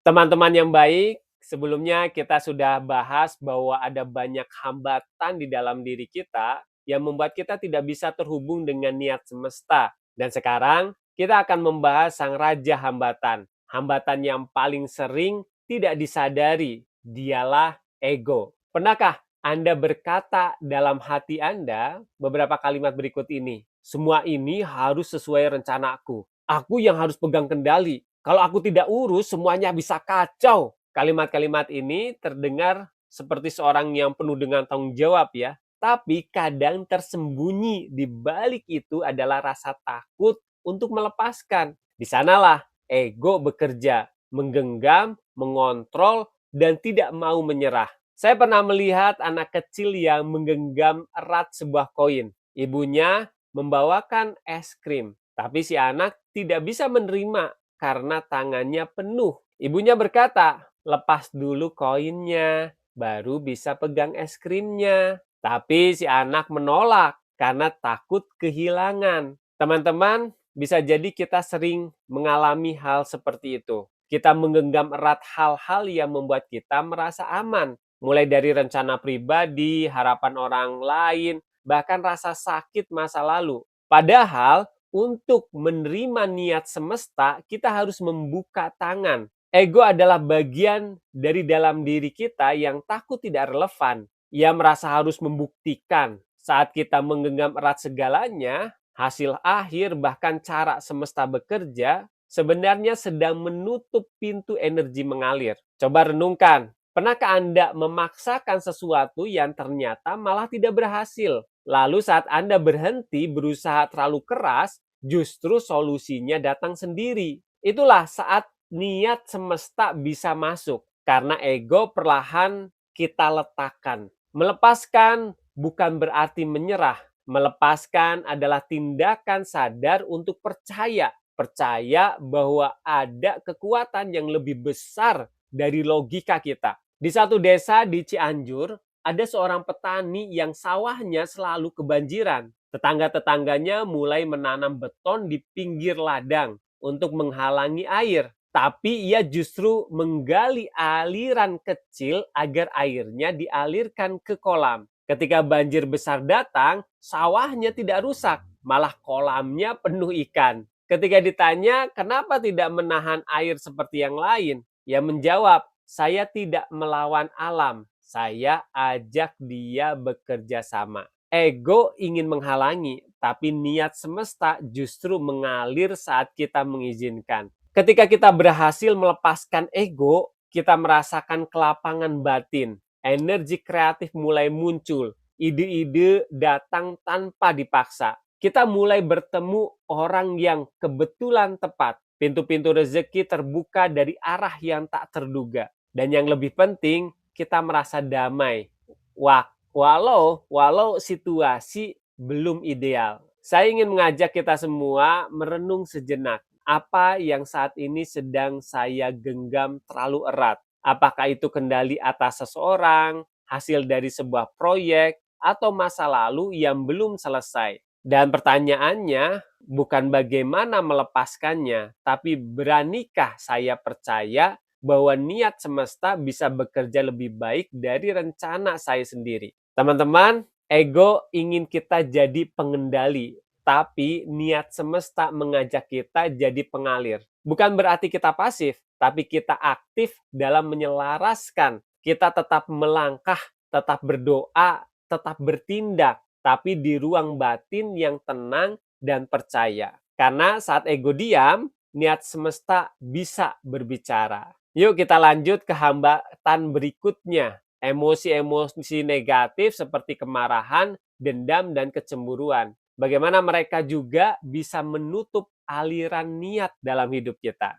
Teman-teman yang baik, sebelumnya kita sudah bahas bahwa ada banyak hambatan di dalam diri kita yang membuat kita tidak bisa terhubung dengan niat semesta. Dan sekarang kita akan membahas sang raja hambatan. Hambatan yang paling sering tidak disadari, dialah ego. Pernahkah Anda berkata dalam hati Anda beberapa kalimat berikut ini? Semua ini harus sesuai rencanaku. Aku yang harus pegang kendali. Kalau aku tidak urus, semuanya bisa kacau. Kalimat-kalimat ini terdengar seperti seorang yang penuh dengan tanggung jawab ya. Tapi kadang tersembunyi di balik itu adalah rasa takut untuk melepaskan. Di sanalah ego bekerja, menggenggam, mengontrol, dan tidak mau menyerah. Saya pernah melihat anak kecil yang menggenggam erat sebuah koin. Ibunya membawakan es krim, tapi si anak tidak bisa menerima karena tangannya penuh. Ibunya berkata, lepas dulu koinnya, baru bisa pegang es krimnya. Tapi si anak menolak karena takut kehilangan. Teman-teman, bisa jadi kita sering mengalami hal seperti itu. Kita menggenggam erat hal-hal yang membuat kita merasa aman. Mulai dari rencana pribadi, harapan orang lain, bahkan rasa sakit masa lalu. Padahal untuk menerima niat semesta, kita harus membuka tangan. Ego adalah bagian dari dalam diri kita yang takut tidak relevan. Ia merasa harus membuktikan. Saat kita menggenggam erat segalanya, hasil akhir bahkan cara semesta bekerja sebenarnya sedang menutup pintu energi mengalir. Coba renungkan, pernahkah Anda memaksakan sesuatu yang ternyata malah tidak berhasil? Lalu saat Anda berhenti berusaha terlalu keras, justru solusinya datang sendiri. Itulah saat niat semesta bisa masuk. Karena ego perlahan kita letakkan. Melepaskan bukan berarti menyerah. Melepaskan adalah tindakan sadar untuk percaya. Percaya bahwa ada kekuatan yang lebih besar dari logika kita. Di satu desa di Cianjur, ada seorang petani yang sawahnya selalu kebanjiran. Tetangga-tetangganya mulai menanam beton di pinggir ladang untuk menghalangi air. Tapi ia justru menggali aliran kecil agar airnya dialirkan ke kolam. Ketika banjir besar datang, sawahnya tidak rusak, malah kolamnya penuh ikan. Ketika ditanya kenapa tidak menahan air seperti yang lain, ia menjawab, saya tidak melawan alam, saya ajak dia bekerja sama. Ego ingin menghalangi, tapi niat semesta justru mengalir saat kita mengizinkan. Ketika kita berhasil melepaskan ego, kita merasakan kelapangan batin. Energi kreatif mulai muncul. Ide-ide datang tanpa dipaksa. Kita mulai bertemu orang yang kebetulan tepat. Pintu-pintu rezeki terbuka dari arah yang tak terduga. Dan yang lebih penting, kita merasa damai. Walau situasi belum ideal. Saya ingin mengajak kita semua merenung sejenak. Apa yang saat ini sedang saya genggam terlalu erat? Apakah itu kendali atas seseorang, hasil dari sebuah proyek, atau masa lalu yang belum selesai? Dan pertanyaannya bukan bagaimana melepaskannya, tapi beranikah saya percaya bahwa niat semesta bisa bekerja lebih baik dari rencana saya sendiri. Teman-teman, ego ingin kita jadi pengendali, tapi niat semesta mengajak kita jadi pengalir. Bukan berarti kita pasif, tapi kita aktif dalam menyelaraskan. Kita tetap melangkah, tetap berdoa, tetap bertindak, tapi di ruang batin yang tenang dan percaya. Karena saat ego diam, niat semesta bisa berbicara. Yuk kita lanjut ke hambatan berikutnya. Emosi-emosi negatif seperti kemarahan, dendam, dan kecemburuan. Bagaimana mereka juga bisa menutup aliran niat dalam hidup kita.